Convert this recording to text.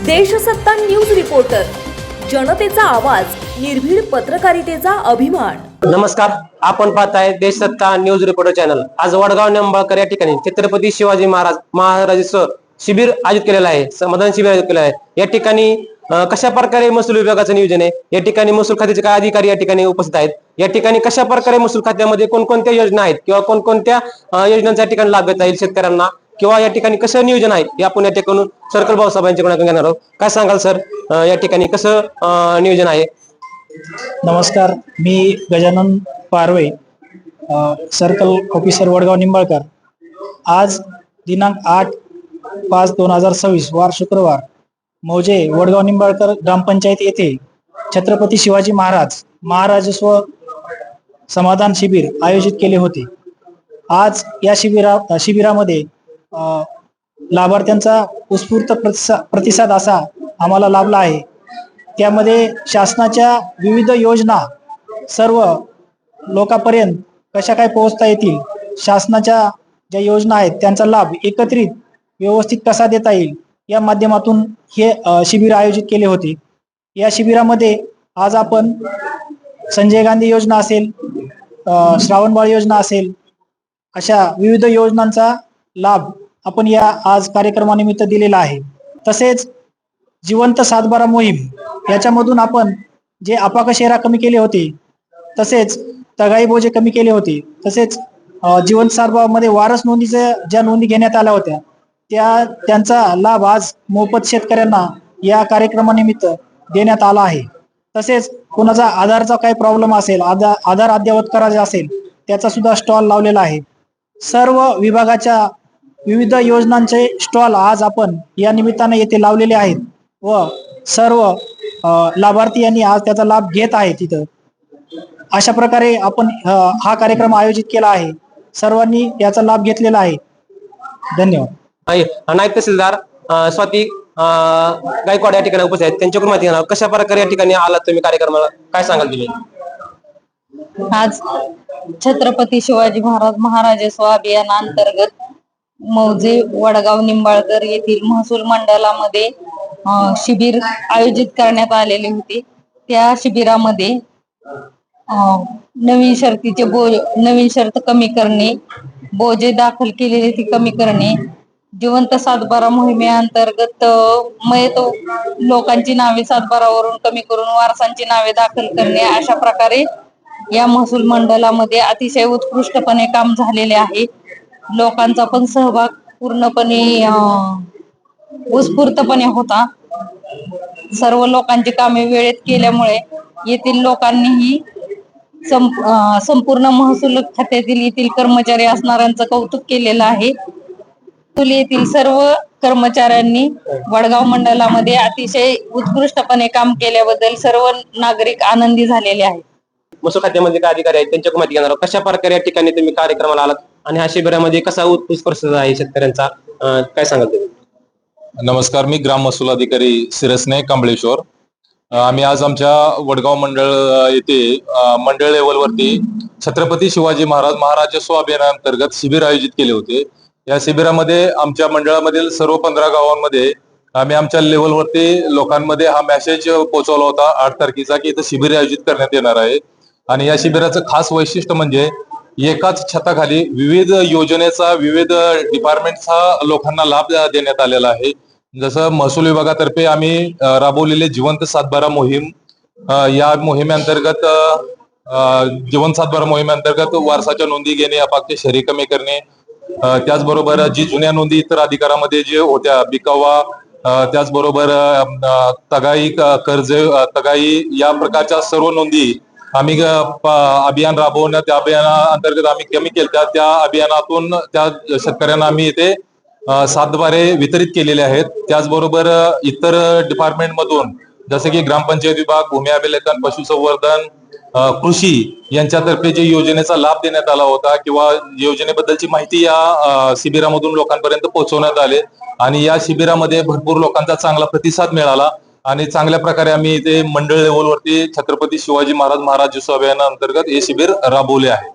Deshsatta news reporter, जनतेचा आवाज, निर्भीड पत्रकारितेचा अभिमान। नमस्कार, आपण पाहताय देशसत्ता न्यूज रिपोर्टर चॅनल। आज वडगाव निंबाळकर या ठिकाणी छत्रपती शिवाजी महाराजांचं शिबिर आयोजित केलेलं आहे, समाधान शिबिर आयोजित केलेलं आहे। या ठिकाणी कशा प्रकारे महसूल विभागाचं नियोजन आहे, या ठिकाणी महसूल खात्याचे काय अधिकारी या ठिकाणी उपस्थित आहेत, या ठिकाणी कशा प्रकारे महसूल खात्यामध्ये कोणकोणत्या योजना आहेत किंवा कोणकोणत्या योजनांचा ठिकाणी लाभ घेता येईल शेतकऱ्यांना, किंवा या ठिकाणी कसं नियोजन आहे हे आपण या ठिकाणी सर्कल भाऊसाहेब यांच्याकडून घेणार आहोत। काय सांगाल सर, या ठिकाणी कसं नियोजन आहे? नमस्कार, मी गजानन पारवे, सर्कल ऑफिसर वडगाव निंबाळकर। आज दिनांक 8/5/2026 वार शुक्रवार मौजे वडगाव निंबाळकर ग्रामपंचायत येथे छत्रपती शिवाजी महाराजस्व समाधान शिबिर आयोजित केले होते। आज या शिबिरामध्ये लाभार्थ्यांचा उत्स्फूर्त प्रतिसाद असा आम्हाला लाभला आहे। त्यामध्ये शासनाच्या विविध योजना सर्व लोकांपर्यंत कशा काय पोहोचता येतील, शासनाच्या ज्या योजना आहेत त्यांचा लाभ एकत्रित व्यवस्थित कसा देता येईल या माध्यमातून हे शिबिर आयोजित केले होते। या शिबिरामध्ये आज आपण संजय गांधी योजना असेल, श्रावणबाळ योजना असेल, अशा विविध योजनांचा लाभ आपण या आज कार्यक्रमानिमित्त दिलेला आहे। तसेच जिवंत सातबारा मोहीम याच्यामधून आपण जे अपाकशेरा कमी केले होते, तसेच तगाई बोजे कमी केले होते, तसेच जिवंत सातबारामध्ये वारस नोंदीच्या ज्या नोंदी घेण्यात आल्या होत्या त्यांचा लाभ आज मोफत शेतकऱ्यांना या कार्यक्रमानिमित्त देण्यात आला आहे। तसेच कोणाचा आधारचा काही प्रॉब्लेम असेल, आधार अद्ययावत करायचा असेल, त्याचा सुद्धा स्टॉल लावलेला आहे। सर्व विभागाच्या विविध योजनांचे स्टॉल आज आपण या निमित्ताने येथे लावलेले आहेत व सर्व लाभार्थी यांनी आज त्याचा लाभ घेत आहेत तिथं। अशा प्रकारे आपण हा कार्यक्रम आयोजित केला आहे, सर्वांनी याचा लाभ घेतलेला आहे। धन्यवाद। नायब तहसीलदार स्वाती गायकवाड या ठिकाणी उपस्थित आहेत, त्यांच्याकडून माहिती घेणार कशा प्रकारे या ठिकाणी आलात तुम्ही कार्यक्रमाला, काय सांगाल तुम्ही? आज छत्रपती शिवाजी महाराजस्व अभियानांतर्गत मौजे वडगाव निंबाळकर येथील महसूल मंडळामध्ये शिबिर आयोजित करण्यात आलेले होते। त्या शिबिरामध्ये नवीन शर्त कमी करणे, बोजे दाखल केलेले ते कमी करणे, जिवंत सातबारा मोहिमेअंतर्गत मयत लोकांची नावे सातबारावरून कमी करून वारसांची नावे दाखल करणे, अशा प्रकारे या महसूल मंडळामध्ये अतिशय उत्कृष्टपणे काम झालेले आहे। लोकांचा पण सहभाग पूर्णपणे उत्स्फूर्तपणे होता। सर्व लोकांची कामे वेळेत केल्यामुळे येथील लोकांनीही संपूर्ण महसूल खात्यातील येथील कर्मचारी असणाऱ्यांचं कौतुक केलेलं आहे। येथील सर्व कर्मचाऱ्यांनी वडगाव मंडळामध्ये अतिशय उत्कृष्टपणे काम केल्याबद्दल सर्व नागरिक आनंदी झालेले आहेत। महसूल खात्यामध्ये काय अधिकारी आहेत त्यांच्याकडून माहिती घेणार, कशा प्रकारे या ठिकाणी तुम्ही कार्यक्रमाला आलात आणि ह्या शिबिरामध्ये कसा उत्स्फूर्त आहे शेतकऱ्यांचा, काय सांगाल तुम्ही? नमस्कार, मी ग्राम महसूल अधिकारी सिरसने कांबळेश्वर। आम्ही आज आमच्या वडगाव मंडळ येथे मंडळ लेवलवरती छत्रपती शिवाजी महाराजस्व अभियानांतर्गत शिबिर आयोजित केले होते। या शिबिरामध्ये आमच्या मंडळामधील सर्व 15 गावांमध्ये आम्ही आमच्या लेवलवरती लोकांमध्ये हा मेसेज पोहोचवला होता 8 तारखेचा की इथं शिबिर आयोजित करण्यात येणार आहे। आणि या शिबिराचं खास वैशिष्ट्य म्हणजे एकाच छताखाली विविध योजनेचा, विविध डिपार्टमेंटचा लोकांना लाभ देण्यात आलेला आहे। जसं महसूल विभागातर्फे आम्ही राबवलेले जिवंत सातबारा मोहीम, या मोहिमेअंतर्गत जिवंत सातबारा मोहिमेअंतर्गत वारसाच्या नोंदी घेणे, अपाकचे शहरी कमी करणे, त्याचबरोबर जी जुन्या नोंदी इतर अधिकारामध्ये जे होत्या, बिकावा, त्याचबरोबर तगाई, कर्ज, तगाई या प्रकारच्या सर्व नोंदी आम्ही अभियान राबवण्यात, त्या अभियानाअंतर्गत आम्ही कमी केल्या। त्या अभियानातून त्या शेतकऱ्यांना आम्ही इथे सातबारे वितरित केलेले आहेत। त्याचबरोबर इतर डिपार्टमेंट मधून जसे की ग्रामपंचायत विभाग, भूमी अभिलेखन, पशुसंवर्धन, कृषी यांच्यातर्फे जे योजनेचा लाभ देण्यात आला होता किंवा योजनेबद्दलची माहिती या शिबिरामधून लोकांपर्यंत पोहोचवण्यात आले आणि या शिबिरामध्ये भरपूर लोकांचा चांगला प्रतिसाद मिळाला आणि चांगल्या प्रकारे आम्ही इथे मंडळ लेवलवरती छत्रपती शिवाजी महाराजस्व अभियानाअंतर्गत हे शिबिर राबवले आहे।